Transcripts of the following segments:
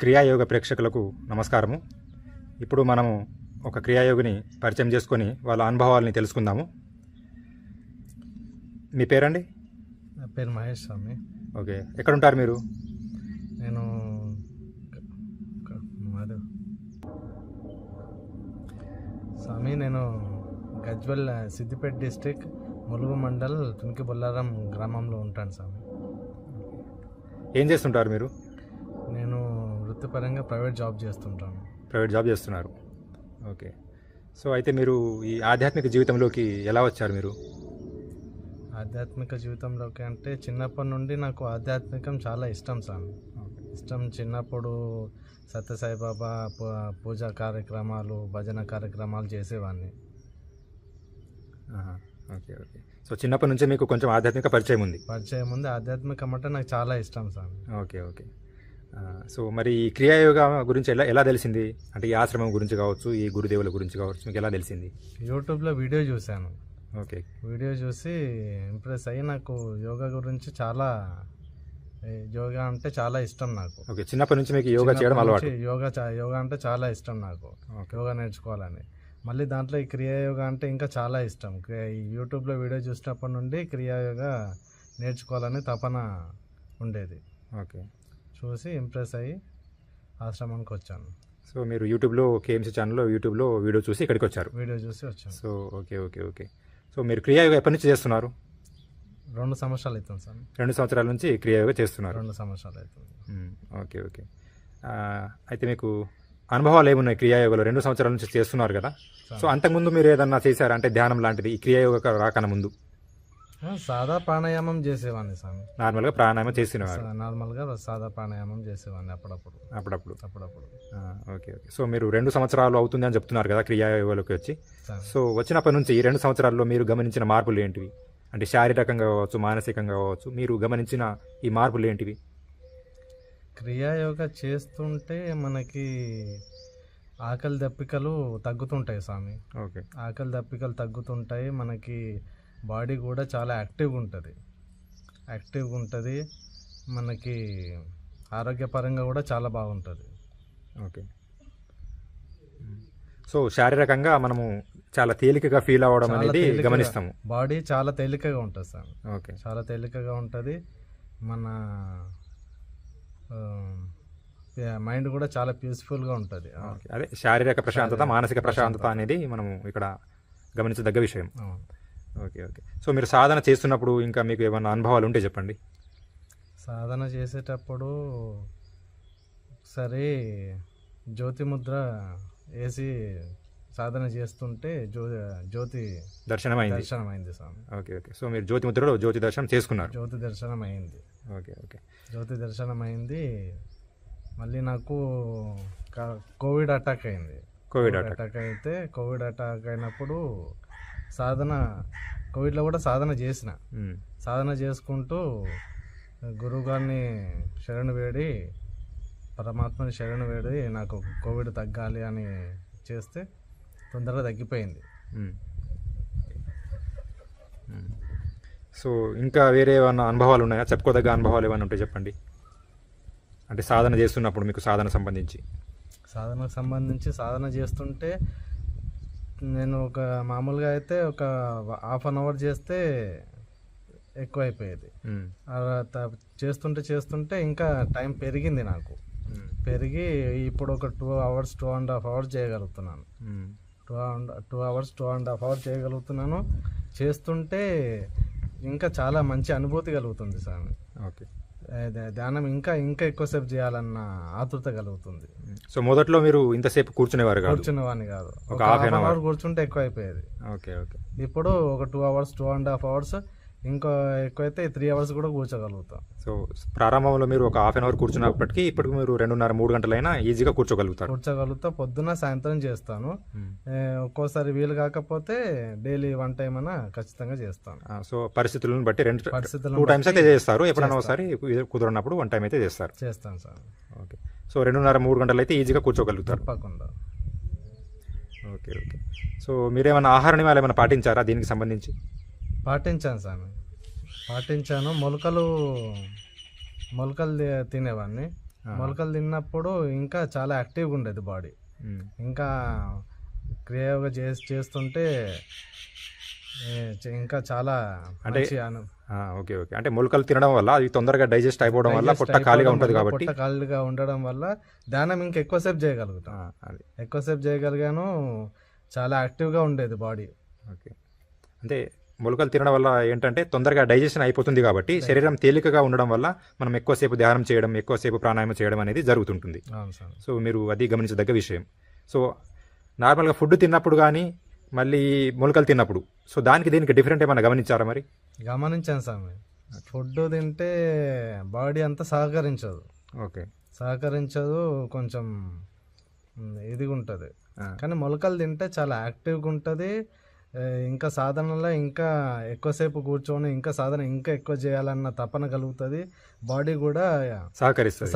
క్రియాయోగ ప్రేక్షకులకు నమస్కారము. ఇప్పుడు మనము ఒక క్రియాయోగిని పరిచయం చేసుకొని వాళ్ళ అనుభవాలని తెలుసుకుందాము. మీ పేరండి? నా పేరు మహేష్ స్వామి. ఓకే, ఎక్కడుంటారు మీరు? నేను స్వామి నేను గజ్వెల్ సిద్దిపేట డిస్టిక్ ములుగు మండల్ తునికి బొల్లారం గ్రామంలో ఉంటాను స్వామి. ఏం చేస్తుంటారు మీరు? నేను వృత్తిపరంగా ప్రైవేట్ జాబ్ చేస్తుంటాను. ప్రైవేట్ జాబ్ చేస్తున్నారు. ఓకే, సో అయితే మీరు ఈ ఆధ్యాత్మిక జీవితంలోకి ఎలా వచ్చారు మీరు? ఆధ్యాత్మిక జీవితంలోకి అంటే చిన్నప్పటి నుండి నాకు ఆధ్యాత్మికం చాలా ఇష్టం స్వామి. ఇష్టం. చిన్నప్పుడు సత్యసాయిబాబా పూజా కార్యక్రమాలు, భజన కార్యక్రమాలు చేసేవాడిని. ఓకే ఓకే, సో చిన్నప్పటి నుంచే మీకు కొంచెం ఆధ్యాత్మిక పరిచయం ఉంది? పరిచయం ఉంది. ఆధ్యాత్మికం అంటే నాకు చాలా ఇష్టం స్వామి. ఓకే ఓకే, సో మరి ఈ క్రియాయోగ గురించి ఎలా తెలిసింది? అంటే ఈ ఆశ్రమం గురించి కావచ్చు, ఈ గురుదేవుల గురించి కావచ్చు, మీకు ఎలా తెలిసింది? యూట్యూబ్లో వీడియో చూశాను. ఓకే, వీడియో చూసి ఇంప్రెస్ అయ్యి నాకు యోగా గురించి యోగా అంటే చాలా ఇష్టం నాకు. ఓకే, చిన్నప్పటి నుంచి మీకు యోగా చేయడం అలవాటు? యోగా అంటే చాలా ఇష్టం నాకు. యోగా నేర్చుకోవాలని. మళ్ళీ దాంట్లో ఈ క్రియాయోగా అంటే ఇంకా చాలా ఇష్టం. ఈ యూట్యూబ్లో వీడియో చూసినప్పటి నుండి క్రియాయోగా నేర్చుకోవాలని తపన ఉండేది. ఓకే, చూసి ఇంప్రెస్ అయ్యి ఆశ్రమానికి వచ్చాను. సో మీరు యూట్యూబ్లో కేఎంసీ ఛానల్లో యూట్యూబ్లో వీడియో చూసి ఇక్కడికి వచ్చారు? వీడియో చూసి వచ్చాను. So okay okay okay, so మీరు క్రియాయోగ ఎప్పటి నుంచి చేస్తున్నారు? 2 సంవత్సరాలు అవుతుంది సార్. 2 సంవత్సరాల నుంచి క్రియాయోగ చేస్తున్నారు? 2 సంవత్సరాలు అవుతుంది. ఓకే ఓకే, అయితే మీకు అనుభవాలు ఏమున్నాయి క్రియాయోగలో? 2 సంవత్సరాల నుంచి చేస్తున్నారు కదా, సో అంతకుముందు మీరు ఏదన్నా చేశారా? అంటే ధ్యానం లాంటిది ఈ క్రియాయోగ రాకన్నా ముందు? సాదా ప్రాణాయామం చేసేవాడిని స్వామి. నార్మల్గా ప్రాణాయామం చేసేవారు? నార్మల్గా సాదా ప్రాణాయామం చేసేవాడిని అప్పుడప్పుడు. ఓకే ఓకే, సో మీరు 2 సంవత్సరాలు అవుతుంది అని చెప్తున్నారు కదా క్రియాయోగలోకి వచ్చి. సో వచ్చినప్పటి నుంచి ఈ 2 సంవత్సరాల్లో మీరు గమనించిన మార్పులు ఏంటివి? అంటే శారీరకంగా కావచ్చు, మానసికంగా కావచ్చు, మీరు గమనించిన ఈ మార్పులు ఏంటివి? క్రియాయోగ చేస్తుంటే మనకి ఆకలి దప్పికలు తగ్గుతుంటాయి స్వామి. ఓకే, ఆకలి దప్పికలు తగ్గుతుంటాయి. మనకి బాడీ కూడా చాలా యాక్టివ్గా ఉంటుంది. మనకి ఆరోగ్యపరంగా కూడా చాలా బాగుంటుంది. ఓకే, సో శారీరకంగా మనము చాలా తేలికగా ఫీల్ అవ్వడం అనేది గమనిస్తాము. బాడీ చాలా తేలికగా ఉంటుంది సార్. ఓకే, చాలా తేలికగా ఉంటుంది. మన మైండ్ కూడా చాలా పీస్ఫుల్గా ఉంటుంది. అదే శారీరక ప్రశాంతత, మానసిక ప్రశాంతత అనేది మనము ఇక్కడ గమనించదగ్గ విషయం. ఓకే ఓకే, సో మీరు సాధన చేస్తున్నప్పుడు ఇంకా మీకు ఏమైనా అనుభవాలు ఉంటే చెప్పండి. సాధన చేసేటప్పుడు ఒకసారి జ్యోతి ముద్ర వేసి సాధన చేస్తుంటే జ్యోతి దర్శనమైంది స్వామి. ఓకే ఓకే, సో మీరు జ్యోతి ముద్రలో జ్యోతి దర్శనం చేసుకున్నారు? జ్యోతి దర్శనం అయింది. ఓకే ఓకే, జ్యోతి దర్శనం అయింది. మళ్ళీ నాకు కోవిడ్ అటాక్ అయింది. కోవిడ్ అటాక్ అయినప్పుడు కోవిడ్లో కూడా సాధన చేసుకుంటూ గురువుగారిని పరమాత్మని శరణు వేడి నాకు కోవిడ్ తగ్గాలి అని చేస్తే తొందరగా తగ్గిపోయింది. సో ఇంకా వేరే ఏమైనా అనుభవాలు ఉన్నాయా? చెప్పుకోదగ్గ అనుభవాలు ఏమైనా ఉంటే చెప్పండి. అంటే సాధన చేస్తున్నప్పుడు మీకు సాధనకు సంబంధించి సాధన చేస్తుంటే నేను మామూలుగా అయితే ఒక హాఫ్ అన్ అవర్ చేస్తే ఎక్కువ అయిపోయేది. చేస్తుంటే ఇంకా టైం పెరిగింది నాకు. పెరిగి ఇప్పుడు ఒక 2 hours 2.5 hours చేయగలుగుతున్నాను. 2 hours 2.5 hours చేయగలుగుతున్నాను. చేస్తుంటే ఇంకా చాలా మంచి అనుభూతి కలుగుతుంది సార్. ఓకే, ధ్యానం ఇంకా ఎక్కువసేపు చేయాలన్న ఆతృత కలుగుతుంది. సో మొదట్లో మీరు ఇంతసేపు కూర్చునేవాడిని కాదు. ఒక హాఫ్ అన్ అవర్ కూర్చుంటే ఎక్కువ అయిపోయేది. ఓకే ఓకే, ఇప్పుడు ఒక 2 hours 2.5 hours ఇంకో ఎక్కువైతే 3 అవర్స్ కూడా కూర్చోగలుగుతాం. సో ప్రారంభంలో మీరు ఒక హాఫ్ అన్ అవర్ కూర్చున్నప్పటికీ ఇప్పటికి మీరు 2:30-3 గంటలైనా ఈజీగా కూర్చోగలుగుతారు. పొద్దున్న సాయంత్రం చేస్తాను. ఒక్కోసారి వీలు కాకపోతే డైలీ 1 టైం అయినా ఖచ్చితంగా చేస్తాను. సో పరిస్థితులను బట్టి 2 టైమ్స్ అయితే చేస్తారు. ఎప్పుడైనా ఒకసారి కుదరనప్పుడు 1 టైం అయితే చేస్తాను సార్. ఓకే. సో 2:30-3 గంటలు అయితే ఈజీగా కూర్చోగలుగుతారు. తప్పకుండా. ఓకే. సో మీరేమైనా ఆహార నియమాలు ఏమైనా పాటించారా దీనికి సంబంధించి? పాటించాను సార్. మొలకలు తినేవాడిని. మొలకలు తిన్నప్పుడు ఇంకా చాలా యాక్టివ్గా ఉండేది బాడీ. ఇంకా క్రియాయోగా చేస్తుంటే ఇంకా చాలా అంటే ఓకే. అంటే మొలకలు తినడం వల్ల అవి తొందరగా డైజెస్ట్ అయిపోవడం వల్ల పొట్ట ఖాళీగా ఉంటుంది కాబట్టి, పొట్ట ఖాళీగా ఉండడం వల్ల ధ్యానం ఇంకా ఎక్కువసేపు చేయగలుగుతాం. ఎక్కువసేపు చేయగలిగాను. చాలా యాక్టివ్గా ఉండేది బాడీ. ఓకే. అంటే మొలకలు తినడం వల్ల ఏంటంటే తొందరగా డైజెషన్ అయిపోతుంది కాబట్టి శరీరం తేలికగా ఉండడం వల్ల మనం ఎక్కువసేపు ధ్యానం చేయడం, ఎక్కువసేపు ప్రాణాయామం చేయడం అనేది జరుగుతుంటుంది. సో మీరు అది గమనించదగ్గ విషయం. సో నార్మల్గా ఫుడ్ తిన్నప్పుడు కానీ మళ్ళీ మొలకలు తిన్నప్పుడు, సో దానికి దీనికి డిఫరెంట్ ఏమైనా గమనించారా మరి? గమనించాను స్వామి. ఫుడ్ తింటే బాడీ అంతా సహకరించదు. ఓకే. కొంచెం ఇదిగా ఉంటుంది. కానీ మొలకలు తింటే చాలా యాక్టివ్గా ఉంటుంది. ఇంకా సాధనలో ఇంకా ఎక్కువసేపు కూర్చొని ఇంకా సాధన ఇంకా ఎక్కువ చేయాలన్న తపన కలుగుతుంది. బాడీ కూడా సహకరిస్తుంది.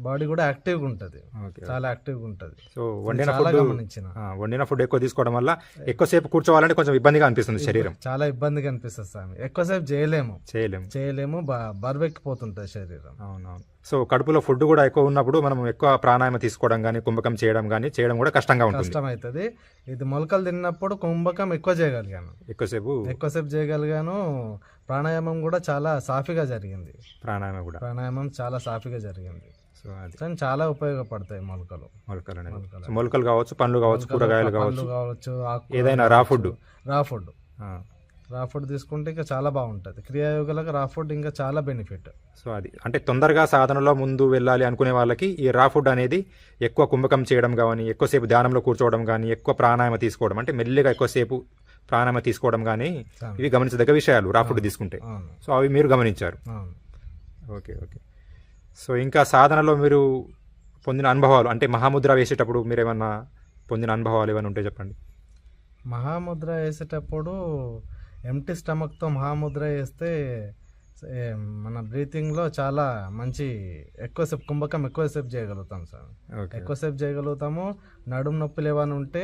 బాడీ కూడా యాక్టివ్గా ఉంటుంది. చాలా యాక్టివ్గా ఉంటుంది. సో వండిన ఫుడ్ ఎక్కువ తీసుకోవడం వల్ల ఎక్కువసేపు కూర్చోవాలంటే కొంచెం ఇబ్బందిగా అనిపిస్తుంది శరీరం. చాలా ఇబ్బందిగా అనిపిస్తుంది స్వామి. ఎక్కువసేపు చేయలేము. బరువెక్కిపోతుంటుంది శరీరం. అవునవును. సో కడుపులో ఫుడ్ కూడా ఎక్కువ ఉన్నప్పుడు మనం ఎక్కువ ప్రాణాయామం తీసుకోవడం కానీ కుంభకం చేయడం కూడా కష్టమవుతుంది. ఇది మొలకలు తిన్నప్పుడు కుంభకం ఎక్కువ చేయగలిగాను. ఎక్కువసేపు చేయగలిగాను. ప్రాణాయామం కూడా చాలా సాఫీగా జరిగింది. ప్రాణాయామం చాలా సాఫీగా జరిగింది. సో అది చాలా ఉపయోగపడతాయి మొలకలు కావచ్చు, పండ్లు కావచ్చు, కూరగాయలు కావచ్చు, ఏదైనా రా ఫుడ్ తీసుకుంటే ఇంకా చాలా బాగుంటుంది. క్రియాయోగాలకు రా ఫుడ్ ఇంకా చాలా బెనిఫిట్. సో అది అంటే తొందరగా సాధనలో ముందు వెళ్ళాలి అనుకునే వాళ్ళకి ఈ రా ఫుడ్ అనేది ఎక్కువ కుంభకం చేయడం కానీ, ఎక్కువసేపు ధ్యానంలో కూర్చోవడం కానీ, ఎక్కువ ప్రాణాయామ తీసుకోవడం అంటే మెల్లిగా ఎక్కువసేపు ప్రాణాయామ తీసుకోవడం కానీ ఇవి గమనించదగ్గ విషయాలు రా ఫుడ్ తీసుకుంటే. సో అవి మీరు గమనించారు. ఓకే. సో ఇంకా సాధనలో మీరు పొందిన అనుభవాలు అంటే మహాముద్ర వేసేటప్పుడు మీరు ఏమన్నా పొందిన అనుభవాలు ఏమైనా ఉంటే చెప్పండి. మహాముద్ర వేసేటప్పుడు ఎంటీ స్టమక్తో మహాముద్ర వేస్తే మన బ్రీతింగ్లో చాలా మంచి కుంభకం ఎక్కువసేపు చేయగలుగుతాం సార్. ఎక్కువసేపు చేయగలుగుతాము. నడుము నొప్పులు ఏమైనా ఉంటే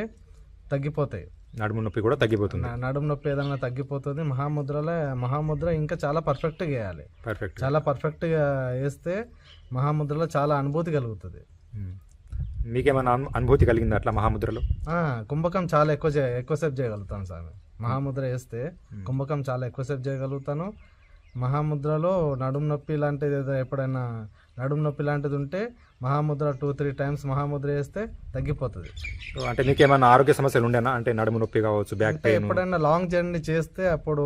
తగ్గిపోతాయి. నడుము నొప్పి కూడా తగ్గిపోతుంది. నడుము నొప్పి ఏదైనా తగ్గిపోతుంది. మహాముద్ర ఇంకా చాలా పర్ఫెక్ట్గా వేయాలి. చాలా పర్ఫెక్ట్గా వేస్తే మహాముద్రలో చాలా అనుభూతి కలుగుతుంది. మీకేమైనా అనుభూతి కలిగింది అట్లా మహాముద్రలో? కుంభకం చాలా ఎక్కువసేపు చేయగలుగుతాను సార్. మహాముద్ర వేస్తే కుంభకం చాలా ఎక్కువసేపు చేయగలుగుతాను. మహాముద్రలో నడుము నొప్పి లాంటిది ఎప్పుడైనా నడుము నొప్పి లాంటిది ఉంటే మహాముద్ర 2-3 టైమ్స్ మహాముద్ర వేస్తే తగ్గిపోతుంది. అంటే మీకు ఏమైనా ఆరోగ్య సమస్యలు ఉండేనా? అంటే నడుము నొప్పి కావచ్చు, బ్యాక్ పెయిన్? ఎప్పుడైనా లాంగ్ జర్నీ చేస్తే అప్పుడు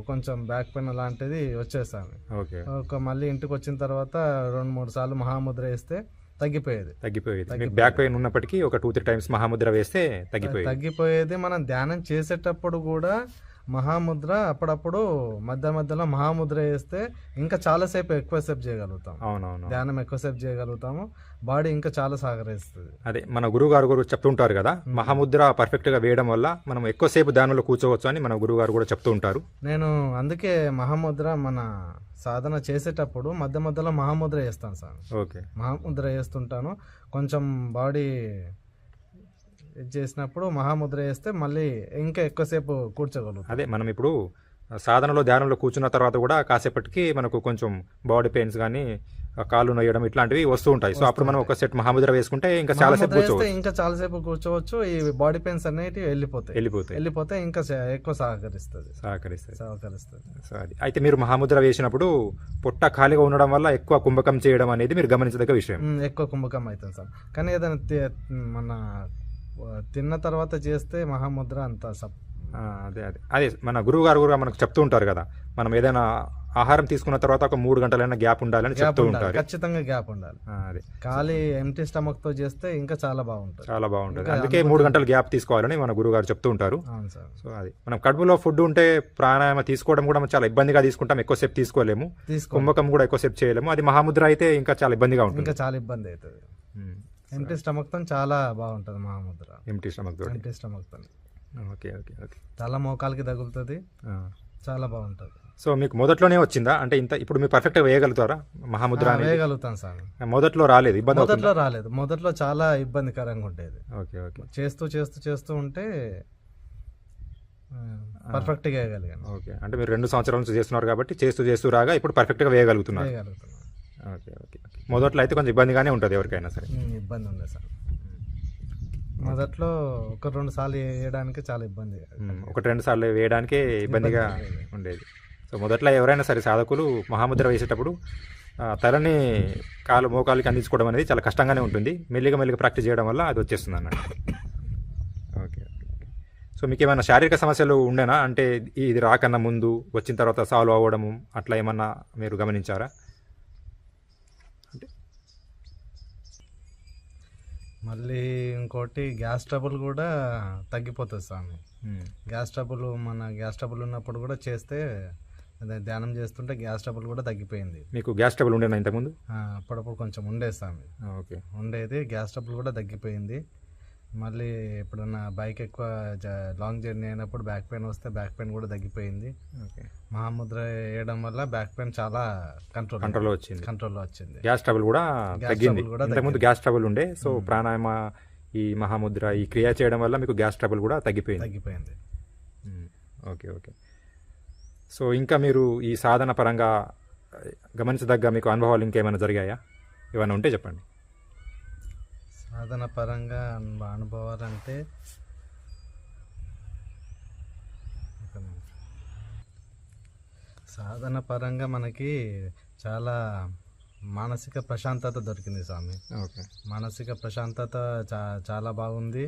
కొంచెం బ్యాక్ పెయిన్ లాంటిది వచ్చేసాను. మళ్ళీ ఇంటికి వచ్చిన తర్వాత 2-3 సార్లు మహాముద్ర వేస్తే తగ్గిపోయేది. బ్యాక్ పెయిన్ ఉన్నప్పటికీ ఒక 2-3 టైమ్స్ మహాముద్ర వేస్తే తగ్గిపోయేది. మనం ధ్యానం చేసేటప్పుడు కూడా మహాముద్ర అప్పుడప్పుడు మధ్యలో మహాముద్ర వేస్తే ఇంకా చాలాసేపు ఎక్కువసేపు చేయగలుగుతాం. ధ్యానం ఎక్కువసేపు చేయగలుగుతాము. బాడీ ఇంకా చాలా సహకరిస్తుంది. అదే మన గురువు చెప్తుంటారు కదా, మహాముద్ర పర్ఫెక్ట్ గా వేయడం వల్ల మనం ఎక్కువసేపు ధ్యానంలో కూర్చోవచ్చు అని మన గురువు గారు కూడా చెప్తూ ఉంటారు. నేను అందుకే మహాముద్ర మన సాధన చేసేటప్పుడు మధ్యలో మహాముద్ర వేస్తాను సార్. మహాముద్ర వేస్తుంటాను. కొంచెం బాడీ చేసినప్పుడు మహాముద్ర వేస్తే మళ్ళీ ఇంకా ఎక్కువసేపు కూర్చోగలుగుతాం. అదే మనం ఇప్పుడు సాధనలో ధ్యానంలో కూర్చున్న తర్వాత కూడా కాసేపటికి మనకు కొంచెం బాడీ పెయిన్స్ కానీ, కాళ్ళు నొయ్యడం ఇట్లాంటివి వస్తూ ఉంటాయి. సో అప్పుడు మనం ఒక సెట్ మహాముద్ర వేసుకుంటే ఇంకా చాలాసేపు కూర్చోవచ్చు. ఈ బాడీ పెయిన్స్ అనేవి వెళ్ళిపోతే ఇంకా ఎక్కువ సహకరిస్తుంది. సో అది అయితే మీరు మహాముద్ర వేసినప్పుడు పొట్ట ఖాళీగా ఉండడం వల్ల ఎక్కువ కుంభకం చేయడం అనేది మీరు గమనించదగ్గ విషయం. ఎక్కువ కుంభకం అవుతుంది సార్. కానీ ఏదైనా మన తిన్న తర్వాత చేస్తే మహాముద్ర అంత అదే మన గురువు గారు కూడా మనకు చెప్తూ ఉంటారు కదా, మనం ఏదైనా ఆహారం తీసుకున్న తర్వాత ఒక 3 గంటలైనా గ్యాప్ ఉండాలని చెప్తూ ఉంటారు. ఖచ్చితంగా గ్యాప్ ఉండాలి. అదే ఖాళీ ఎంటీ స్టమక్ తో చేస్తే ఇంకా చాలా బాగుంటుంది. చాలా బాగుంటుంది. అందుకే 3 గంటలు గ్యాప్ తీసుకోవాలని మన గురుగారు చెప్తూ ఉంటారు. అవును సార్. సో అది మనం కడుపులో ఫుడ్ ఉంటే ప్రాణాయామ తీసుకోవడం కూడా మనం చాలా ఇబ్బందిగా తీసుకుంటాం, ఎక్కువసేపు తీసుకోలేము, కుంభకం కూడా ఎక్కువసేపు చేయలేము. అది మహాముద్ర అయితే ఇంకా చాలా ఇబ్బందిగా ఉంటుంది. ఇంకా చాలా ఇబ్బంది అవుతుంది. ఎంటీ స్టమక్ తో చాలా బాగుంటుంది మహాముద్ర. ఎంటీ స్టమక్ తో. ఎంటీ స్టమక్ తో. Okay okay okay. తల మోకాలకి తగులుతుంది, చాలా బాగుంటుంది. సో మీకు మొదట్లోనే వచ్చిందా అంటే ఇంత ఇప్పుడు మీరు పర్ఫెక్ట్గా వేయగలుగుతారా మహాముద్ర? వేయగలుగుతాను సార్. మొదట్లో రాలేదు, ఇబ్బంది మొదట్లో రాలేదు. మొదట్లో చాలా ఇబ్బందికరంగా ఉండేది. Okay okay. చేస్తూ ఉంటే పర్ఫెక్ట్గా వేయగలిగాను. ఓకే, అంటే మీరు 2 సంవత్సరాల నుంచి చేస్తున్నారు కాబట్టి చేస్తూ రాగా ఇప్పుడు పర్ఫెక్ట్గా వేయగలుగుతున్నారు. Okay okay. మొదట్లో అయితే కొంచెం ఇబ్బందిగానే ఉంటుంది ఎవరికైనా సరే. ఇబ్బంది ఉంది సార్. మొదట్లో 1-2 సార్లు వేయడానికి చాలా ఇబ్బంది. 1-2 సార్లు వేయడానికే ఇబ్బందిగా ఉండేది. సో మొదట్లో ఎవరైనా సరే సాధకులు మహాముద్ర వేసేటప్పుడు తలని కాలు మోకాలకి అందించుకోవడం అనేది చాలా కష్టంగానే ఉంటుంది. మెల్లిగా ప్రాక్టీస్ చేయడం వల్ల అది వచ్చేస్తుంది అన్నట్టు. ఓకే. సో మీకు ఏమైనా శారీరక సమస్యలు ఉండేనా? అంటే ఇది రాకన్నా ముందు వచ్చిన తర్వాత సాల్వ్ అవ్వడము అట్లా ఏమన్నా మీరు గమనించారా? మళ్ళీ ఇంకోటి గ్యాస్ ట్రబుల్ కూడా తగ్గిపోతుంది స్వామి. గ్యాస్ ట్రబుల్ ఉన్నప్పుడు కూడా చేస్తే అదే ధ్యానం చేస్తుంటే గ్యాస్ ట్రబుల్ కూడా తగ్గిపోయింది. మీకు గ్యాస్ ట్రబుల్ ఉండేనా ఇంతకుముందు? అప్పుడప్పుడు కొంచెం ఉండేది స్వామి. ఓకే. ఉండేది, గ్యాస్ ట్రబుల్ కూడా తగ్గిపోయింది. మళ్ళీ ఎప్పుడన్నా బైక్ ఎక్కువ లాంగ్ జర్నీ అయినప్పుడు బ్యాక్ పెయిన్ వస్తే బ్యాక్ పెయిన్ కూడా తగ్గిపోయింది. ఓకే. మహాముద్ర వేయడం వల్ల బ్యాక్ పెయిన్ చాలా కంట్రోల్లో వచ్చింది. గ్యాస్ ట్రబుల్ కూడా తగ్గింది. ఇంతకుముందు గ్యాస్ ట్రబుల్ ఉండే. సో ప్రాణాయామ, ఈ మహాముద్ర, ఈ క్రియ చేయడం వల్ల మీకు గ్యాస్ ట్రబుల్ కూడా తగ్గిపోయింది. Okay okay. సో ఇంకా మీరు ఈ సాధన పరంగా గమనించదగ్గ మీకు అనుభవాలు ఇంకేమైనా జరిగాయా? ఏమైనా ఉంటే చెప్పండి. సాధన పరంగా అనుభవాలంటే సాధన పరంగా మనకి చాలా మానసిక ప్రశాంతత దొరికింది స్వామి. ఓకే. మానసిక ప్రశాంతత చాలా బాగుంది.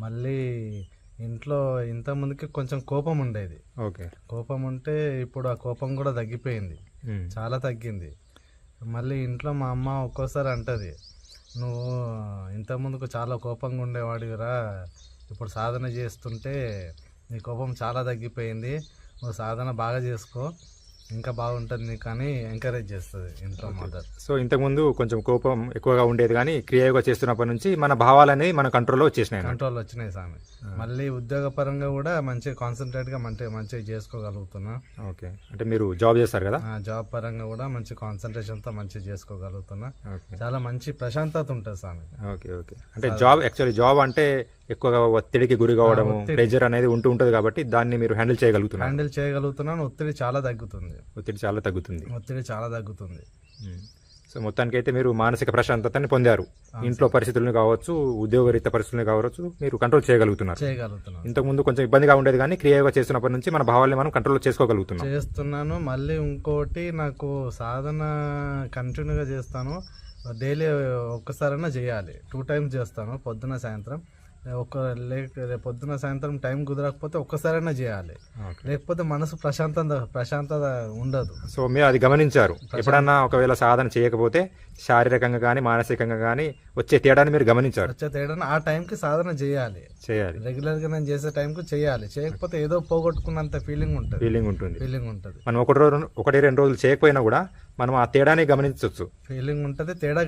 మళ్ళీ ఇంట్లో ఇంతకుముందుకి కొంచెం కోపం ఉండేది. ఓకే. కోపం ఉంటే ఇప్పుడు ఆ కోపం కూడా తగ్గిపోయింది, చాలా తగ్గింది. మళ్ళీ ఇంట్లో మా అమ్మ ఒక్కోసారి అంటది, నువ్వు ఇంతకుముందుకు చాలా కోపంగా ఉండేవాడివిరా, ఇప్పుడు సాధన చేస్తుంటే నీ కోపం చాలా తగ్గిపోయింది, నువ్వు సాధన బాగా చేసుకో, ఇంకా బాగుంటుంది నీకు అని ఎంకరేజ్ చేస్తుంది ఇంట్లో మదర్. సో ఇంతకుముందు కొంచెం కోపం ఎక్కువగా ఉండేది, కానీ క్రియాయోగా చేస్తున్నప్పటి నుంచి మన భావాలు అనేవి మన కంట్రోల్లో వచ్చినాయి స్వామి. మళ్ళీ ఉద్యోగపరంగా కూడా మంచిగా కాన్సన్ట్రేట్గా మంచిగా చేసుకోగలుగుతున్నా. ఓకే. అంటే మీరు జాబ్ చేస్తారు కదా? జాబ్ పరంగా కూడా మంచి కాన్సన్ట్రేషన్తో మంచిగా చేసుకోగలుగుతున్నా. చాలా మంచి ప్రశాంతత ఉంటుంది స్వామి. Okay okay. అంటే జాబ్ అంటే ఎక్కువగా ఒత్తిడికి గురి కావడము, ప్రెజర్ అనేది ఉంటుంది కాబట్టి దాన్ని మీరు హ్యాండిల్ చేయగలుగుతున్నాను. ఒత్తిడి చాలా తగ్గుతుంది. సో మొత్తానికి అయితే మీరు మానసిక ప్రశాంతతని పొందారు. ఇంట్లో పరిస్థితులను కావచ్చు, ఉద్యోగరీత్యా పరిస్థితులను కావచ్చు, మీరు కంట్రోల్ చేయగలుగుతున్నారు. ఇంతకుముందు కొంచెం ఇబ్బందిగా ఉండేది, కానీ క్రియాయోగా చేస్తున్నప్పటి నుంచి మన భావాల్ని మనం కంట్రోల్ చేస్తున్నాను. మళ్ళీ ఇంకోటి, నాకు సాధన కంటిన్యూగా చేస్తాను. డైలీ ఒక్కసారైనా చేయాలి. 2 times చేస్తాను, పొద్దున సాయంత్రం. పొద్దున సాయంత్రం టైం కుదరకపోతే ఒక్కసారైనా చేయాలి, లేకపోతే మనసు ప్రశాంతత ఉండదు. సో మీరు అది గమనించారు. ఎప్పుడన్నా ఒకవేళ సాధన చేయకపోతే శారీరకంగా కానీ మానసికంగా కానీ వచ్చే తేడాని మీరు గమనించారు? ఆ టైంకి సాధన చేయాలి. రెగ్యులర్ గా నేను చేసే టైంకి చేయాలి. చేయకపోతే ఏదో పోగొట్టుకున్నంత ఫీలింగ్ ఉంటుంది. మనం 1-2 రోజులు చేయకపోయినా కూడా మనం ఆ తేడాని గమనించవచ్చు. ఫీలింగ్ ఉంటుంది, తేడా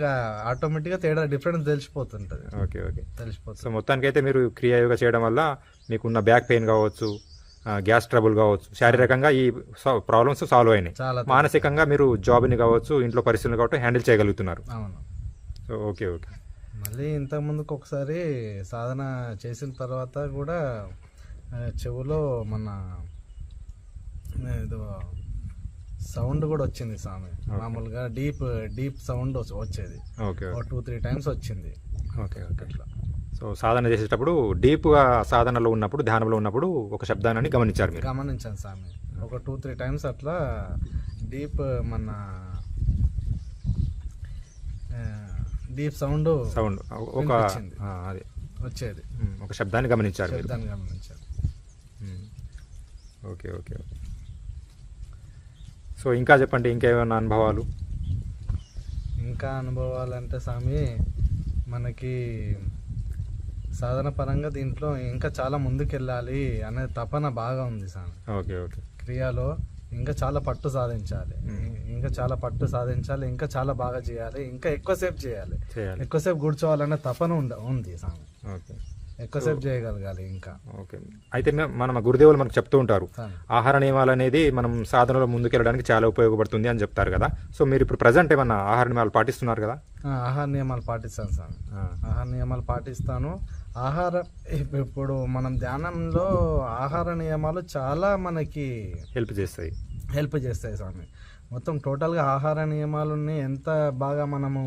ఆటోమేటిక్ గా డిఫరెన్స్ తెలిసిపోతుంటది. Okay okay. తెలిసిపోతుంది. సో మొత్తానికి అయితే మీరు క్రియాయోగా చేయడం వల్ల మీకున్న బ్యాక్ పెయిన్ కావచ్చు, గ్యాస్ ట్రబుల్ కావచ్చు, శారీరకంగా ఈ ప్రాబ్లమ్స్ సాల్వ్ అయినాయి. మానసికంగా మీరు జాబ్ని కావచ్చు, ఇంట్లో పరిస్థితులు కావచ్చు హ్యాండిల్ చేయగలుగుతున్నారు. So okay okay. మళ్ళీ ఇంతకు ముందుకు ఒకసారి సాధన చేసిన తర్వాత కూడా చెవులో మన ఏదో సౌండ్ కూడా వచ్చింది స్వామి. మామూలుగా డీప్ సౌండ్ వచ్చేది. 2-3 times వచ్చింది. Okay okay. సో సాధన చేసేటప్పుడు డీప్గా సాధనలో ఉన్నప్పుడు, ధ్యానంలో ఉన్నప్పుడు ఒక శబ్దాన్ని గమనించాను స్వామి. ఒక 2-3 times అట్లా డీప్ సౌండ్ ఒక వచ్చేది. ఒక శబ్దాన్ని గమనించారు. Okay okay. సో ఇంకా చెప్పండి, ఇంకేమైనా అనుభవాలు? ఇంకా అనుభవాలంటే స్వామి, మనకి సాధన పరంగా దీంట్లో ఇంకా చాలా ముందుకెళ్ళాలి అనే తపన బాగా ఉంది స్వామి. Okay okay. క్రియాలో ఇంకా చాలా పట్టు సాధించాలి, ఇంకా చాలా పట్టు సాధించాలి, ఇంకా చాలా బాగా చేయాలి, ఇంకా ఎక్కువసేపు చేయాలి, ఎక్కువసేపు కూర్చోవాలనే తపన ఉంది స్వామి. ఓకే, ఎక్కువసేపు చేయగలగాలి ఇంకా. ఓకే. అయితే మన గురుదేవులు మనకు చెప్తూ ఉంటారు, స్వామి. ఆహార నియమాలు అనేది మనం సాధనలో ముందుకెళ్ళడానికి చాలా ఉపయోగపడుతుంది అని చెప్తారు కదా. సో మీరు ఇప్పుడు ప్రజెంట్ ఏమన్నా ఆహార నియమాలు పాటిస్తున్నారు కదా? ఆహార నియమాలు పాటిస్తాను స్వామి. ఆహార నియమాలు పాటిస్తాను. ఇప్పుడు మనం ధ్యానంలో ఆహార నియమాలు చాలా మనకి హెల్ప్ చేస్తాయి స్వామి. మొత్తం టోటల్గా ఆహార నియమాలని ఎంత బాగా మనము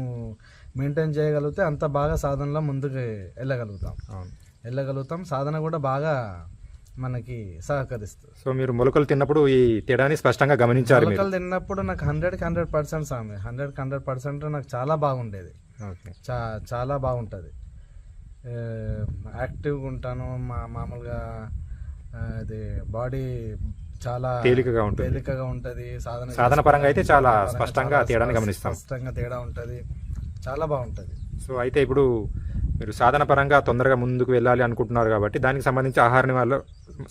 మెయింటైన్ చేయగలిగితే అంత బాగా సాధనలో ముందుకు వెళ్ళగలుగుతాం. సాధన కూడా బాగా మనకి సహకరిస్తుంది. సో మీరు మొలకలు తిన్నప్పుడు ఈ తేడాని స్పష్టంగా గమనించారు? మొలకలు తిన్నప్పుడు నాకు 100% స్వామి, 100% నాకు చాలా బాగుండేది. ఓకే, చాలా బాగుంటుంది. యాక్టివ్గా ఉంటాను. మామూలుగా అది బాడీ చాలా తేలికగా ఉంటుంది. సాధన పరంగా అయితే చాలా స్పష్టంగా తేడాని గమనిస్తాం. స్పష్టంగా తేడా ఉంటుంది, చాలా బాగుంటుంది. సో అయితే ఇప్పుడు మీరు సాధన పరంగా తొందరగా ముందుకు వెళ్ళాలి అనుకుంటున్నారు కాబట్టి దానికి సంబంధించి ఆహార నియమాల్లో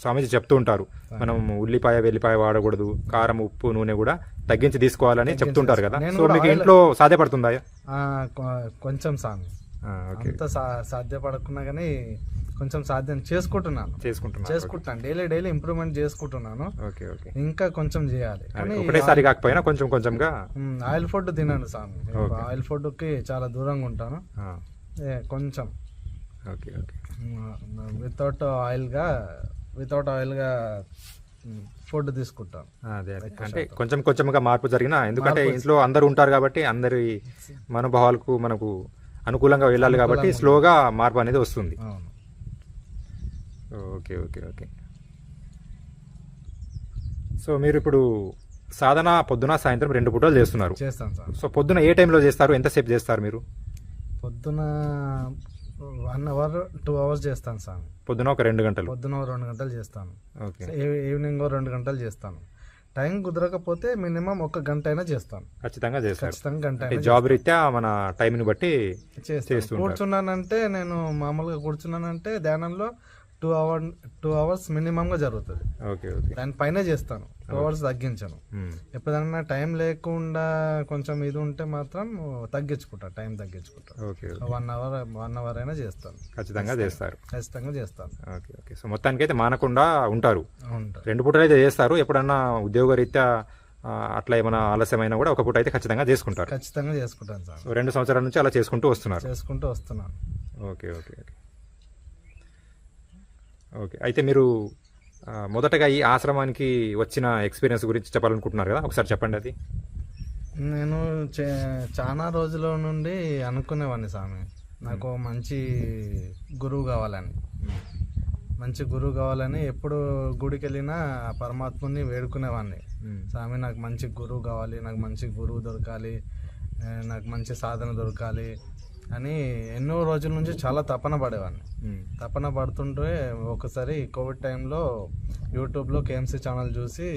స్వామీజీ చెప్తూ ఉంటారు, మనం ఉల్లిపాయ వెల్లిపాయ వాడకూడదు, కారం ఉప్పు నూనె కూడా తగ్గించి తీసుకోవాలని చెప్తుంటారు కదా. సో మీకు ఇంట్లో సాధ్యపడుతుందా? కొంచెం స్వామి, అంత సాధ్యపడకున్నా కానీ కొంచెం సాధ్యం చేసుకుంటున్నాను. డైలీ ఇంప్రూవ్మెంట్ చేసుకుంటున్నాను. ఇంకా కొంచెం చేయాలి, ఒకటేసారి కాకపోయినా కొంచెం కొంచెంగా. ఆయిల్ ఫుడ్ తినండి స్వామి. ఆయిల్ ఫుడ్ కి చాలా దూరంగా ఉంటాను. కొంచెం వితౌట్ ఆయిల్ గా ఫుడ్ తీసుకుంటాను. అంటే కొంచెం కొంచెంగా మార్పు జరిగినా, ఎందుకంటే ఇంట్లో అందరు ఉంటారు కాబట్టి అందరి మనోభావాలకు మనకు అనుకూలంగా వెళ్ళాలి కాబట్టి స్లోగా మార్పు అనేది వస్తుంది. Okay okay okay. సో మీరు ఇప్పుడు సాధన పొద్దున సాయంత్రం 2 పూటలు చేస్తున్నారు? చేస్తాను సార్. సో పొద్దున ఏ టైంలో చేస్తారు, ఎంతసేపు చేస్తారు మీరు? పొద్దున 1 hour 2 hours చేస్తాను సార్. పొద్దున ఒక 2 గంటలు? పొద్దున 2 గంటలు చేస్తాను. ఓకే. ఈవినింగ్ 2 గంటలు చేస్తాను. టైం కుదరకపోతే మినిమం 1 గంట అయినా చేస్తాను. ఖచ్చితంగా చేస్తారు? గంట. జాబ్ రీత్యా మన టైంని బట్టి చేస్తాను. కూర్చున్నానంటే నేను మామూలుగా కూర్చున్నానంటే ధ్యానంలో 2 hours మినిమం గా జరుగుతుంది. దానిపైన చేస్తాను. 2 hours తగ్గించాను. ఎప్పుడైనా టైం లేకుండా కొంచెం ఇది ఉంటే మాత్రం తగ్గించుకుంటా, టైం తగ్గించుకుంటా. 1 hour అయినా చేస్తాను. ఖచ్చితంగా చేస్తాను. ఓకే. సో మొత్తానికి అయితే మానకుండా ఉంటారు. 2 పూటలు అయితే చేస్తారు. ఎప్పుడన్నా ఉద్యోగ రీత్యా అట్లా ఏమైనా ఆలస్యమైనా కూడా 1 పూట అయితే ఖచ్చితంగా చేసుకుంటారు? ఖచ్చితంగా చేసుకుంటాను సార్. 2 సంవత్సరాల నుంచి అలా చేసుకుంటూ వస్తున్నాను. ఓకే. అయితే మీరు మొదటగా ఈ ఆశ్రమానికి వచ్చిన ఎక్స్పీరియన్స్ గురించి చెప్పాలనుకుంటున్నారు కదా, ఒకసారి చెప్పండి అది. నేను చాలా రోజుల నుండి అనుకునేవాడిని స్వామి, నాకు మంచి గురువు కావాలని ఎప్పుడు గుడికి వెళ్ళినా పరమాత్ముని వేడుకునేవాడిని. స్వామి నాకు మంచి గురువు కావాలి, నాకు మంచి గురువు దొరకాలి, నాకు మంచి సాధన దొరకాలి అని ఎన్నో రోజుల నుంచి చాలా తపన పడుతుంటే ఒకసారి కోవిడ్ టైంలో యూట్యూబ్లో కేఎంసీ ఛానల్ చూసి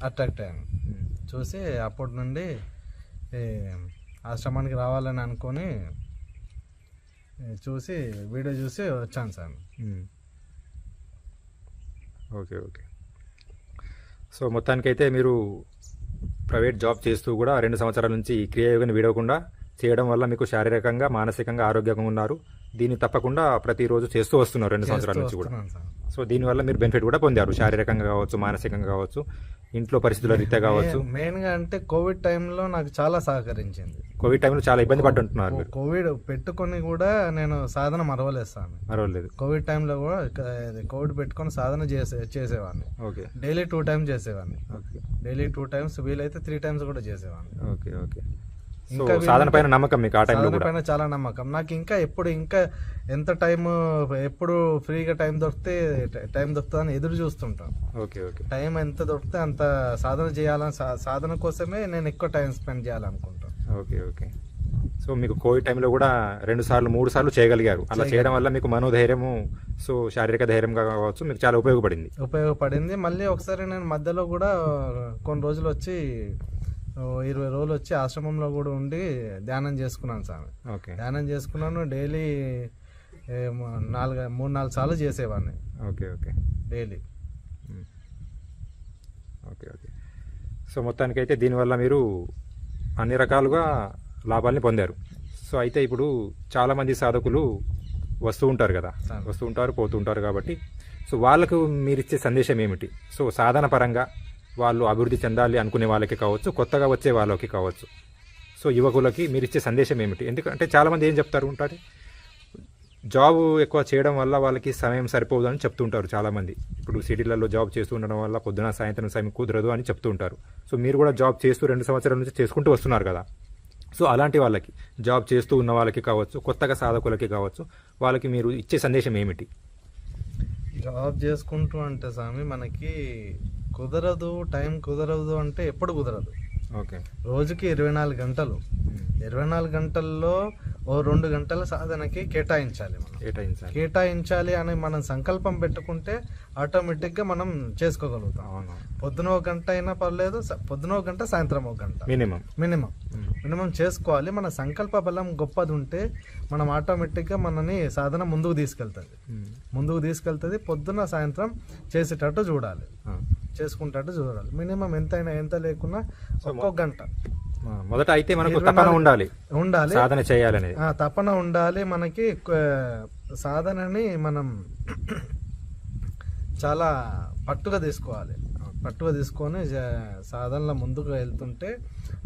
అట్రాక్ట్ అయ్యాను. చూసి అప్పటి నుండి ఆశ్రమానికి రావాలని అనుకొని వీడియో చూసి వచ్చాను సార్. ఓకే. సో మొత్తానికైతే మీరు ప్రైవేట్ జాబ్ చేస్తూ కూడా 2 సంవత్సరాల నుంచి ఈ క్రియాయోగాన్ని వీడకుండా చేయడం వల్ల మీకు శారీరకంగా మానసికంగా ఆరోగ్యంగా ఉన్నారు. దీన్ని తప్పకుండా ప్రతిరోజు చేస్తూ వస్తున్నారు 2 సంవత్సరాల నుంచి కూడా. సో దీనివల్ల మీరు బెనిఫిట్ కూడా పొందారు, శారీరకంగా కావచ్చు, మానసికంగా కావచ్చు, ఇంట్లో పరిస్థితుల రీత్యా కావచ్చు. మెయిన్గా అంటే కోవిడ్ టైంలో నాకు చాలా సహకరించింది. కోవిడ్ టైంలో చాలా ఇబ్బంది పడుతుంటున్నారు మీరు. కోవిడ్ పెట్టుకొని కూడా నేను సాధన మరవలేదు. కోవిడ్ టైంలో కూడా కోవిడ్ పెట్టుకొని సాధన చేసేవాడిని. డైలీ 2 times చేసేవాడిని. డైలీ 2 times, వీలైతే 3 times కూడా చేసేవాడిని. ఓకే. సాధన పైన నమ్మకం మీకు? ఆ టైంలో పైన చాలా నమ్మకం నాకు. ఇంకా ఎంత టైం, ఎప్పుడు ఫ్రీగా టైం దొరుకుతుందని ఎదురు చూస్తుంటాను. టైం ఎంత దొరికితే అంత సాధన చేయాలని, సాధన కోసమే నేను ఎక్కువ టైం స్పెండ్ చేయాలనుకుంటాను. ఓకే. సో మీకు కోవిడ్ టైంలో కూడా 2 సార్లు 3 సార్లు చేయగలిగారు. అలా చేయడం వల్ల మీకు మనోధైర్యము, సో శారీరక ధైర్యంగా కావచ్చు, మీకు చాలా ఉపయోగపడింది. మళ్ళీ ఒకసారి నేను మధ్యలో కూడా కొన్ని రోజులు వచ్చి 20 రోజులు వచ్చి ఆశ్రమంలో కూడా ఉండి ధ్యానం చేసుకున్నాను స్వామి. ఓకే. ధ్యానం చేసుకున్నాను. డైలీ 3-4 సార్లు చేసేవాడిని. Okay. Okay. Daily. Okay. Okay. So మొత్తానికైతే దీనివల్ల మీరు అన్ని రకాలుగా లాభాలని పొందారు. సో అయితే ఇప్పుడు చాలామంది సాధకులు వస్తూ ఉంటారు కదా, వస్తూ ఉంటారు పోతూ ఉంటారు కాబట్టి సో వాళ్ళకు మీరు ఇచ్చే సందేశం ఏమిటి? సో సాధన పరంగా వాళ్ళు అభివృద్ధి చెందాలి అనుకునే వాళ్ళకి కావచ్చు, కొత్తగా వచ్చే వాళ్ళకి కావచ్చు, సో యువకులకి మీరు ఇచ్చే సందేశం ఏమిటి? ఎందుకంటే చాలామంది ఏం చెప్తారు ఉంటారు, జాబ్ ఎక్కువ చేయడం వల్ల వాళ్ళకి సమయం సరిపోదు అని చెప్తుంటారు చాలామంది. ఇప్పుడు సిటీలలో జాబ్ చేస్తూ ఉండడం వల్ల పొద్దున సాయంత్రం సమయం కుదరదు అని చెప్తూ ఉంటారు. సో మీరు కూడా జాబ్ చేస్తూ 2 సంవత్సరాల నుంచి చేసుకుంటూ వస్తున్నారు కదా, సో అలాంటి వాళ్ళకి, జాబ్ చేస్తూ ఉన్న వాళ్ళకి కావచ్చు, కొత్తగా సాధకులకి కావచ్చు, వాళ్ళకి మీరు ఇచ్చే సందేశం ఏమిటి? జాబ్ చేసుకుంటూ అంటే స్వామి మనకి కుదరదు, టైం కుదరదు అంటే ఎప్పుడు కుదరదు. ఓకే. రోజుకి 24 గంటలు, 24 గంటల్లో ఓ 2 గంటల సాధనకి కేటాయించాలి. కేటాయించాలి అని మనం సంకల్పం పెట్టుకుంటే ఆటోమేటిక్గా మనం చేసుకోగలుగుతాం. పొద్దున 1 గంట అయినా పర్లేదు, పొద్దున 1 గంట, సాయంత్రం 1 గంట మినిమం చేసుకోవాలి. మన సంకల్ప బలం గొప్పది ఉంటే మనం ఆటోమేటిక్గా మనని సాధన ముందుకు తీసుకెళ్తుంది. పొద్దున సాయంత్రం చేసేటట్టు చూడాలి, చేసుకుంటట్టు చూడాలి. మినిమం ఎంత లేకున్నా ఒక్కొక్క గంట. మొదట అయితే మనకు తపన ఉండాలి సాధన చేయాలనేది. తపన ఉండాలి మనకి. సాధనని మనం చాలా పట్టుగా తీసుకొని సాధనలో ముందుకు వెళ్తుంటే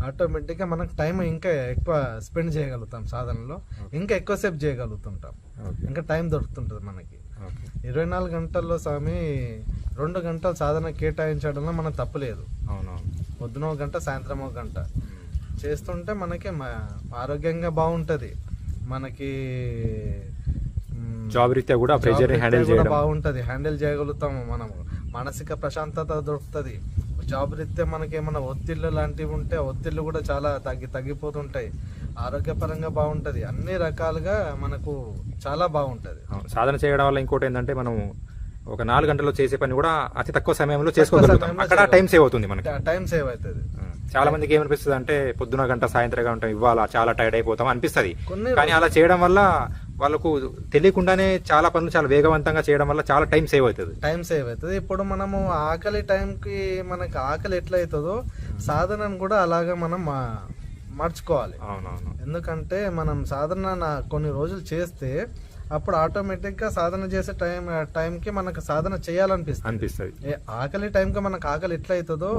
ఆటోమేటిక్గా మనకు టైం ఇంకా ఎక్కువ స్పెండ్ చేయగలుగుతాం. సాధనలో ఇంకా ఎక్కువసేపు చేయగలుగుతుంటాం. ఇంకా టైం దొరుకుతుంటుంది మనకి. 24 గంటల్లో స్వామి 2 గంటలు సాధన కేటాయించడంలో మనం తప్పులేదు. పొద్దున 1 గంట, సాయంత్రం 1 గంట చేస్తుంటే మనకి ఆరోగ్యంగా బాగుంటుంది. మనకి జాబ్ రీత్యా కూడా బాగుంటుంది, హ్యాండిల్ చేయగలుగుతాము. మనము మానసిక ప్రశాంతత దొరుకుతుంది. జాబ్ రీత్యా మనకి ఏమైనా ఒత్తిళ్ళు లాంటివి ఉంటే ఒత్తిళ్ళు కూడా చాలా తగ్గిపోతుంటాయి. ఆరోగ్యపరంగా బాగుంటుంది. అన్ని రకాలుగా మనకు చాలా బాగుంటుంది. సాధన చేయడం వల్ల ఇంకోటి ఏంటంటే మనం ఒక 4 గంటల్లో చేసే పని కూడా అతి తక్కువ సమయంలో చేసుకోగలుగుతాం. అక్కడ టైం సేవ్ అవుతుంది మనకి. చాలా మందికి ఏమనిపిస్తుంది అంటే పొద్దున గంట, సాయంత్రం గంట ఇవ్వాలా, చాలా టైర్డ్ అయిపోతాం అనిపిస్తుంది. కానీ అలా చేయడం వల్ల వాళ్ళకు తెలియకుండానే చాలా పనులు చాలా వేగవంతంగా చేయడం వల్ల చాలా టైం సేవ్ అవుతుంది. ఇప్పుడు మనము ఆకలి టైంకి మనకి ఆకలి ఎట్లా అవుతుందో సాధనను కూడా అలాగా మనం మార్చుకోవాలి. ఎందుకంటే మనం సాధన కొన్ని రోజులు చేస్తే అప్పుడు ఆటోమేటిక్గా సాధన చేసే టైంకి మనకు సాధన చేయాలనిపిస్తుంది. ఆకలి టైంకి మనకు ఆకలి ఎట్లా అవుతుందో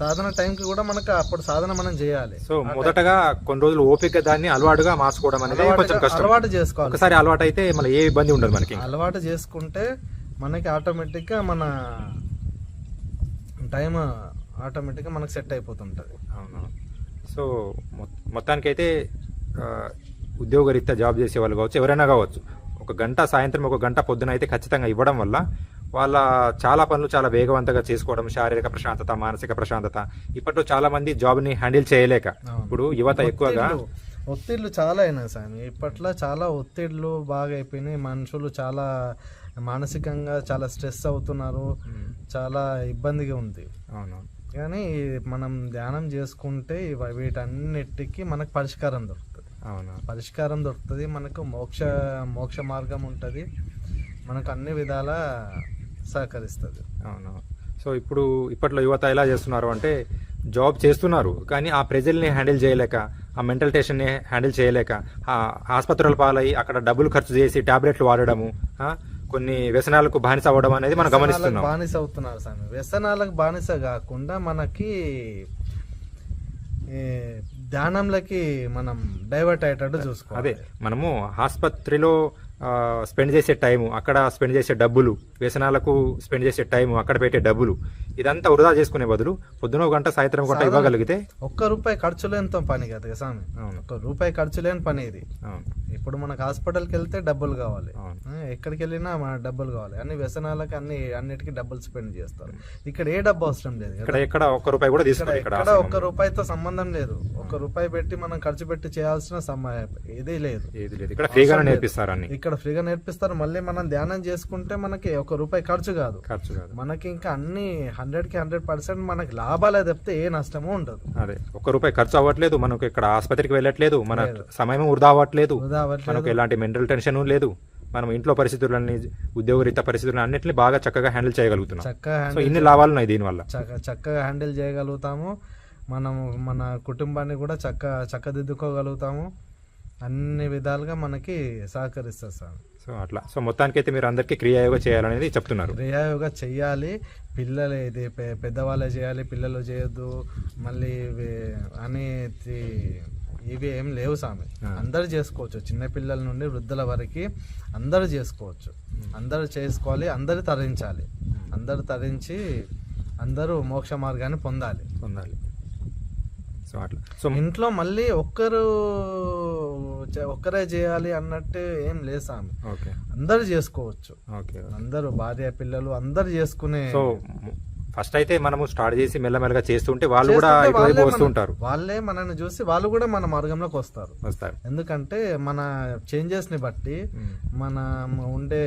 సాధన టైంకి కూడా మనకు అప్పుడు సాధన మనం చేయాలి. సో మొదటగా కొన్ని రోజులు ఓపిక దాన్ని అలవాటుగా మార్చుకోవడం అనేది కొంచెం కష్టం. అలవాటు చేసుకోవాలి. ఒకసారి అలవాటు అయితే మన ఏ ఇబ్బంది ఉండదు. మనకి అలవాటు చేసుకుంటే మనకి ఆటోమేటిక్గా మన టైం ఆటోమేటిక్గా మనకు సెట్ అయిపోతుంటుంది. సో మొత్తానికైతే ఉద్యోగరీత్యా జాబ్ చేసే వాళ్ళు కావచ్చు, ఎవరైనా కావచ్చు, 1 గంట సాయంత్రం 1 గంట పొద్దున అయితే ఖచ్చితంగా ఇవ్వడం వల్ల వాళ్ళ చాలా పనులు చాలా వేగవంతంగా చేసుకోవడం, శారీరక ప్రశాంతత, మానసిక ప్రశాంతత. ఇప్పట్లో చాలా మంది జాబ్ని హ్యాండిల్ చేయలేక ఇప్పుడు యువత ఎక్కువగా ఒత్తిళ్లు చాలా అయినాయి స్వామి. ఇప్పట్లో చాలా ఒత్తిళ్లు బాగా అయిపోయినాయి. మనుషులు చాలా మానసికంగా చాలా స్ట్రెస్ అవుతున్నారు. చాలా ఇబ్బందిగా ఉంది. కానీ మనం ధ్యానం చేసుకుంటే వీటన్నిటికీ మనకు పరిష్కారం దొరుకుతుంది. మనకు మోక్ష మార్గం ఉంటుంది. మనకు అన్ని విధాల సహకరిస్తుంది. సో ఇప్పట్లో యువత ఎలా చేస్తున్నారు అంటే జాబ్ చేస్తున్నారు కానీ ఆ ప్రెజర్ని హ్యాండిల్ చేయలేక, ఆ మెంటల్ టెన్షన్ని హ్యాండిల్ చేయలేక ఆసుపత్రుల పాలై అక్కడ డబ్బులు ఖర్చు చేసి టాబ్లెట్లు వాడడము, కొన్ని వ్యసనాలకు బానిస అవ్వడం అనేది మనం గమనిస్తున్నాం. బానిస అవుతున్నారు స్వామి. వ్యసనాలకు బానిస కాకుండా మనకి ధ్యానంలోకి మనం డైవర్ట్ అయ్యేటట్టు చూసుకోవాలి. అదే మనము ఆసుపత్రిలో స్పెండ్ చేసే టైము, అక్కడ స్పెండ్ చేసే డబ్బులు, వ్యసనాలకు స్పెండ్ చేసే టైము, అక్కడ పెట్టే డబ్బులు, ఇదంతా వృధా చేసుకునే బదులు పొద్దున 1 గంట సాయంత్రం 1 గంట ఇవ్వగలిగితే ₹1 ఖర్చు లేని పని కదా స్వామి. ₹1 ఖర్చు లేని పని ఇది. ఇప్పుడు మనకు హాస్పిటల్కి వెళ్తే డబ్బులు కావాలి, ఎక్కడికి వెళ్ళినా మన డబ్బులు కావాలి. అన్ని వ్యసనాలకు అన్నిటికీ డబ్బులు స్పెండ్ చేస్తారు. ఇక్కడ ఏ డబ్బు అవసరం లేదు. ఇక్కడ ₹1 కూడా తీసుకోవాలి. ఇక్కడ ₹1తో సంబంధం లేదు. ఒక్క రూపాయి పెట్టి మనం ఖర్చు పెట్టి చేయాల్సిన ఏది లేదు. ఇక్కడ ఫ్రీగానే నేర్పిస్తారు అన్ని. ఇక్కడ ఫ్రీగా నేర్పిస్తారు. మళ్ళీ మనం ధ్యానం చేసుకుంటే మనకి ఒక్క రూపాయి ఖర్చు కాదు. మనకి ఇంకా అన్ని 100కి 100% మనకి లాభాలే తప్పితే ఏ నష్టమూ ఉండదు. అదే ఒక్క రూపాయి ఖర్చు అవ్వట్లేదు, మనకు ఇక్కడ ఆసుపత్రికి వెళ్ళట్లేదు, మన సమయం వృధా అవ్వట్లేదు, మనకు ఎలాంటి మెంటల్ టెన్షన్ లేదు. మనం ఇంట్లో పరిస్థితులన్నీ, ఉద్యోగరీత్యా పరిస్థితులను అన్నింటినీ బాగా చక్కగా హ్యాండిల్ చేయగలుగుతున్నాం. సో ఇన్ని లాభాలు ఉన్నాయి దీనివల్ల. చక్కగా హ్యాండిల్ చేయగలుగుతాము. మనము మన కుటుంబాన్ని కూడా చక్కదిద్దుకోగలుగుతాము. అన్ని విధాలుగా మనకి సహకరిస్తారు సార్. సో అట్లా. సో మొత్తానికైతే మీరు అందరికీ క్రియాయోగా చేయాలనేది చెప్తున్నారు. క్రియాయోగా చెయ్యాలి. పిల్లలు ఇది పెద్దవాళ్ళే చేయాలి, పిల్లలు చేయొద్దు మళ్ళీ అనేది ఇవి ఏం లేవు స్వామి. అందరు చేసుకోవచ్చు, చిన్నపిల్లల నుండి వృద్ధుల వరకు అందరూ చేసుకోవచ్చు. అందరూ చేసుకోవాలి, అందరూ తరించాలి. అందరూ తరించి అందరూ మోక్ష మార్గాన్ని పొందాలి. సో అట్లా. సో ఇంట్లో మళ్ళీ ఒక్కరే చేయాలి అన్నట్టు ఏం లేదు స్వామి. అందరూ చేసుకోవచ్చు. అందరూ భార్య పిల్లలు అందరు చేసుకునే. సో ఫస్ట్ అయితే మనము స్టార్ట్ చేసి మెల్లమెల్లగా చేస్తుంటే వాళ్ళు కూడా వస్తుంటారు. వాళ్ళే మనల్ని చూసి వాళ్ళు కూడా మన మార్గంలోకి వస్తారు. ఎందుకంటే మన చేంజెస్ ని బట్టి, మన ఉండే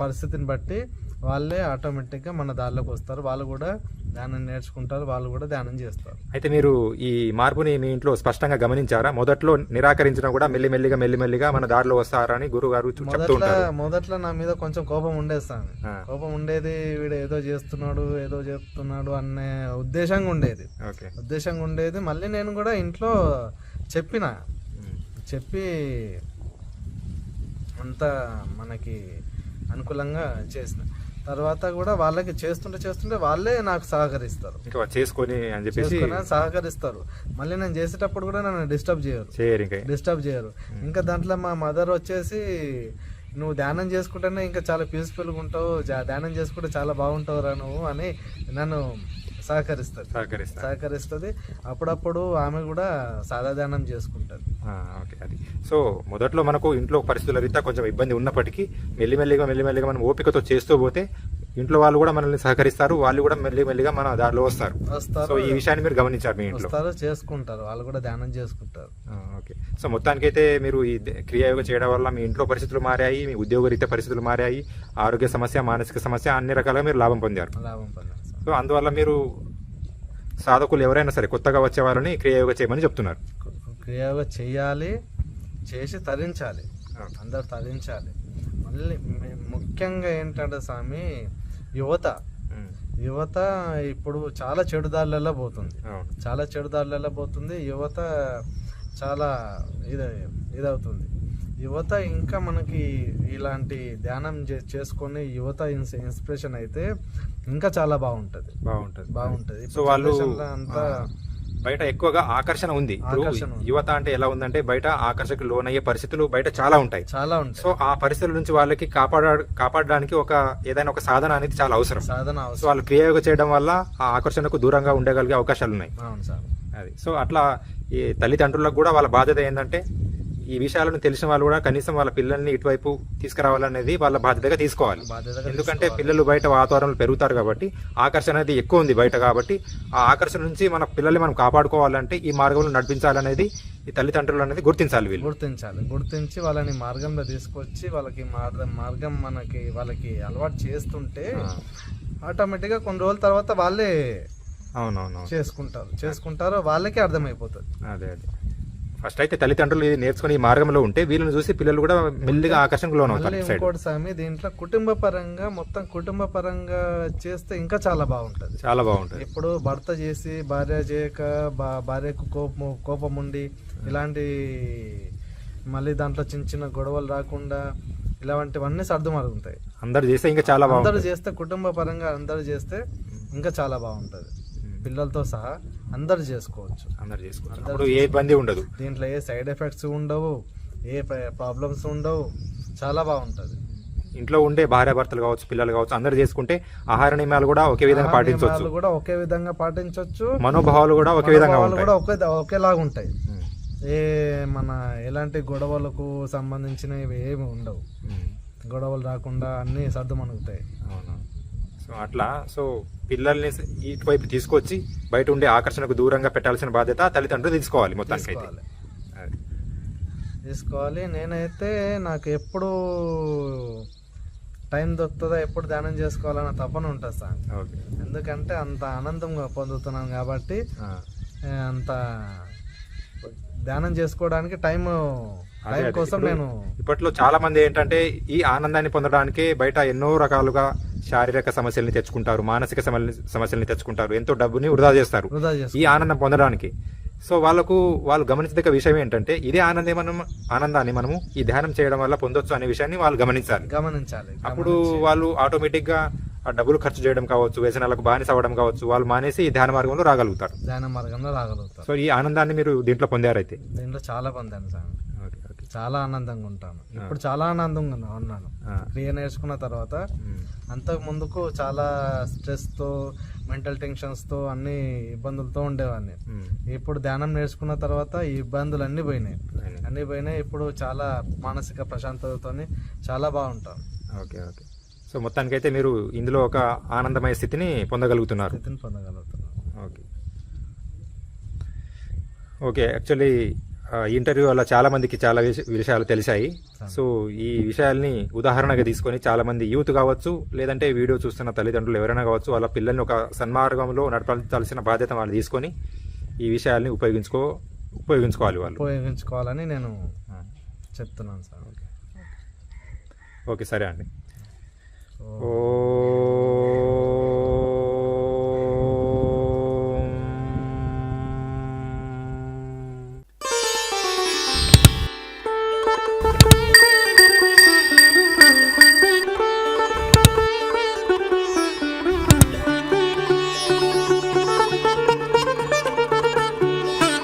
పరిస్థితిని బట్టి వాళ్ళే ఆటోమేటిక్ గా మన దారిలోకి వస్తారు. వాళ్ళు కూడా ధ్యానం నేర్చుకుంటారు, వాళ్ళు కూడా ధ్యానం చేస్తారు. అయితే మీరు ఈ మార్పుని మీ ఇంట్లో స్పష్టంగా గమనించారా? మొదట్లో నిరాకరించినా కూడా మెల్లిమెల్లిగా మన దారిలో వస్తారని గురువు గారు చెప్తూ ఉంటారు. మొదట్లో నా మీద కొంచెం కోపం ఉండేది సార్. కోపం ఉండేది, వీడు ఏదో చేస్తున్నాడు ఏదో చెప్తున్నాడు అనే ఉద్దేశంగా ఉండేది. మళ్ళీ నేను కూడా ఇంట్లో చెప్పి అంతా మనకి అనుకూలంగా చేసిన తర్వాత కూడా వాళ్ళకి చేస్తుంటే వాళ్ళే నాకు సహకరిస్తారు. సహకరిస్తారు. మళ్ళీ నేను చేసేటప్పుడు కూడా నన్ను డిస్టర్బ్ చేయరు. ఇంకా దాంట్లో మా మదర్ వచ్చేసి, నువ్వు ధ్యానం చేసుకుంటేనే ఇంకా చాలా పీస్ఫుల్గా ఉంటావు, ధ్యానం చేసుకుంటే చాలా బాగుంటావు రా నువ్వు అని నన్ను సహకరిస్తుంది. అప్పుడప్పుడు ఆమె కూడా సాదా ధ్యానం చేసుకుంటది. అది. సో మొదట్లో మనకు ఇంట్లో పరిస్థితుల రీత్యా కొంచెం ఇబ్బంది ఉన్నప్పటికీ మెల్లిమెల్లిగా మనం ఓపికతో చేస్తూ పోతే ఇంట్లో వాళ్ళు కూడా మనల్ని సహకరిస్తారు, వాళ్ళు కూడా మెల్లిమెల్లిగా మన దారిలో వస్తారు. సో ఈ విషయాన్ని మీరు గమనించారు, మీ ఇంట్లో చేసుకుంటారు, వాళ్ళు కూడా ధ్యానం చేసుకుంటారు. ఓకే. సో మొత్తానికైతే మీరు ఈ క్రియాయోగం చేయడం వల్ల మీ ఇంట్లో పరిస్థితులు మారాయి, మీ ఉద్యోగరీత్యా పరిస్థితులు మారాయి, ఆరోగ్య సమస్య, మానసిక సమస్య అన్ని రకాలుగా మీరు లాభం పొందారు. సో అందువల్ల మీరు సాధకులు ఎవరైనా సరే కొత్తగా వచ్చే వాళ్ళని క్రియాయోగ చేయమని చెప్తున్నారు. క్రియాయోగ చేయాలి, చేసి తరించాలి, అందరు తరించాలి. మళ్ళీ ముఖ్యంగా ఏంటంటే స్వామి, యువత ఇప్పుడు చాలా చెడుదారులలో పోతుంది. యువత చాలా ఇదవుతుంది. యువత ఇంకా మనకి ఇలాంటి ధ్యానం చేసుకొని యువత ఇన్స్పిరేషన్ అయితే ఇంకా చాలా బాగుంటది. సో వాళ్ళు అంతా బయట ఎక్కువగా ఆకర్షణ ఉంది. యువత అంటే ఎలా ఉందంటే బయట ఆకర్షకు లోనయ్యే పరిస్థితులు బయట చాలా ఉంటాయి. సో ఆ పరిస్థితుల నుంచి వాళ్ళకి కాపాడడానికి ఏదైనా ఒక సాధన అనేది చాలా అవసరం. సో వాళ్ళు క్రియాయోగ చేయడం వల్ల ఆ ఆకర్షణకు దూరంగా ఉండగలిగే అవకాశాలు ఉన్నాయి. అది. సో అట్లా ఈ తల్లిదండ్రులకు కూడా వాళ్ళ బాధ్యత ఏంటంటే ఈ విషయాలను తెలిసిన వాళ్ళు కూడా కనీసం వాళ్ళ పిల్లల్ని ఇటువైపు తీసుకురావాలనేది వాళ్ళ బాధ్యతగా తీసుకోవాలి. ఎందుకంటే పిల్లలు బయట వాతావరణంలో పెరుగుతారు కాబట్టి ఆకర్షణ అనేది ఎక్కువ ఉంది బయట. కాబట్టి ఆ ఆకర్షణ నుంచి మన పిల్లల్ని మనం కాపాడుకోవాలంటే ఈ మార్గంలో నడిపించాలనేది ఈ తల్లిదండ్రులు అనేది గుర్తించి వాళ్ళని మార్గంలో తీసుకొచ్చి వాళ్ళకి మార్గం వాళ్ళకి అలవాటు చేస్తుంటే ఆటోమేటిక్ గా కొన్ని రోజుల తర్వాత వాళ్ళే చేసుకుంటారు, వాళ్ళకే అర్థమైపోతుంది. అదే ఫస్ట్ అయితే తల్లిదండ్రులు ఇది నేర్చుకుని ఈ మార్గంలో ఉంటే వీళ్ళని చూసి పిల్లలు కూడా మెల్లిగా ఆకర్షణకు లోనవుతారు. ఇంకోటి స్వామి, దీంట్లో కుటుంబ పరంగా చేస్తే ఇంకా చాలా బాగుంటది. ఇప్పుడు భర్త చేసి భార్య చేయక, భార్యకు కోపం ఉండి ఇలాంటి మళ్ళీ దాంట్లో చిన్న గొడవలు రాకుండా ఇలాంటివన్నీ సర్దుమరుగుతాయి. అందరు చేస్తే కుటుంబ పరంగా అందరు చేస్తే ఇంకా చాలా బాగుంటది. పిల్లలతో సహా అందరు చేసుకోవచ్చు. ఏ ఇబ్బంది ఉండదు. దీంట్లో ఏ సైడ్ ఎఫెక్ట్స్ ఉండవు, ఏ ప్రాబ్లమ్స్ ఉండవు, చాలా బాగుంటది. ఇంట్లో ఉండే భార్యాభర్తలు కావచ్చు, పిల్లలు కావచ్చు, అందరు చేసుకుంటే ఆహార నియమాలు కూడా ఒకే విధంగా పాటించవచ్చు. మనోభావాలు కూడా ఒకే విధంగా ఒకేలాగా ఉంటాయి. ఎలాంటి గొడవలకు సంబంధించినవి ఏమి ఉండవు. గొడవలు రాకుండా అన్ని సర్దుమణుగుతాయి. సో అట్లా. సో పిల్లల్ని ఇటువైపు తీసుకొచ్చి బయట ఉండే ఆకర్షణకు దూరంగా పెట్టాల్సిన బాధ్యత తల్లిదండ్రులు తీసుకోవాలి మొత్తానికి అయితే. తీసుకోవాలి. నేనైతే నాకు ఎప్పుడు టైం దొరుకుతుందో ఎప్పుడు ధ్యానం చేసుకోవాలన్న తపన ఉంటుంది సార్. ఓకే. ఎందుకంటే అంత ఆనందంగా పొందుతున్నాను కాబట్టి అంత ధ్యానం చేసుకోవడానికి టైం కోసం నేను ఇప్పట్లో చాలా మంది ఏంటంటే ఈ ఆనందాన్ని పొందడానికి బయట ఎన్నో రకాలుగా శారీరక సమస్యల్ని తెచ్చుకుంటారు, మానసిక సమస్యల్ని తెచ్చుకుంటారు, ఎంతో డబ్బుని వృధా చేస్తారు ఈ ఆనందం పొందడానికి. సో వాళ్ళు గమనించదగ్గ విషయం ఏంటంటే ఇదే ఆనందాన్ని మనము ఈ ధ్యానం చేయడం వల్ల పొందొచ్చు అనే విషయాన్ని వాళ్ళు గమనించాలి. అప్పుడు వాళ్ళు ఆటోమేటిక్ గా ఆ డబ్బులు ఖర్చు చేయడం కావచ్చు, వ్యసనాలకు బానిస అవ్వడం కావచ్చు, వాళ్ళు మానేసి ఈ ధ్యాన మార్గంలో రాగలుగుతారు. సో ఈ ఆనందాన్ని మీరు దీంట్లో పొందారైతే? దీంట్లో చాలా పొందాను సార్. చాలా ఆనందంగా ఉంటాను. ఇప్పుడు చాలా ఆనందంగా ఉన్నాను క్రియ నేర్చుకున్న తర్వాత. అంతకు ముందుకు చాలా స్ట్రెస్తో, మెంటల్ టెన్షన్స్తో, అన్ని ఇబ్బందులతో ఉండేవాడిని. ఇప్పుడు ధ్యానం నేర్చుకున్న తర్వాత ఈ ఇబ్బందులు అన్నీ పోయినాయి. ఇప్పుడు చాలా మానసిక ప్రశాంతతతో చాలా బాగుంటాను. ఓకే. సో మొత్తానికైతే మీరు ఇందులో ఒక ఆనందమయ స్థితిని పొందగలుగుతున్నారు. ఓకే. యాక్చువల్లీ ఇంటర్వ్యూ వల్ల చాలా మందికి చాలా విషయాలు తెలిసాయి. సో ఈ విషయాల్ని ఉదాహరణగా తీసుకొని చాలా మంది యూత్ కావచ్చు, లేదంటే వీడియో చూస్తున్న తల్లిదండ్రులు ఎవరైనా కావచ్చు, వాళ్ళ పిల్లల్ని ఒక సన్మార్గంలో నడపాల్సిన బాధ్యత వాళ్ళు తీసుకొని ఈ విషయాల్ని ఉపయోగించుకోవాలని నేను చెప్తున్నాను సార్. ఓకే, సరే అండి. ఓ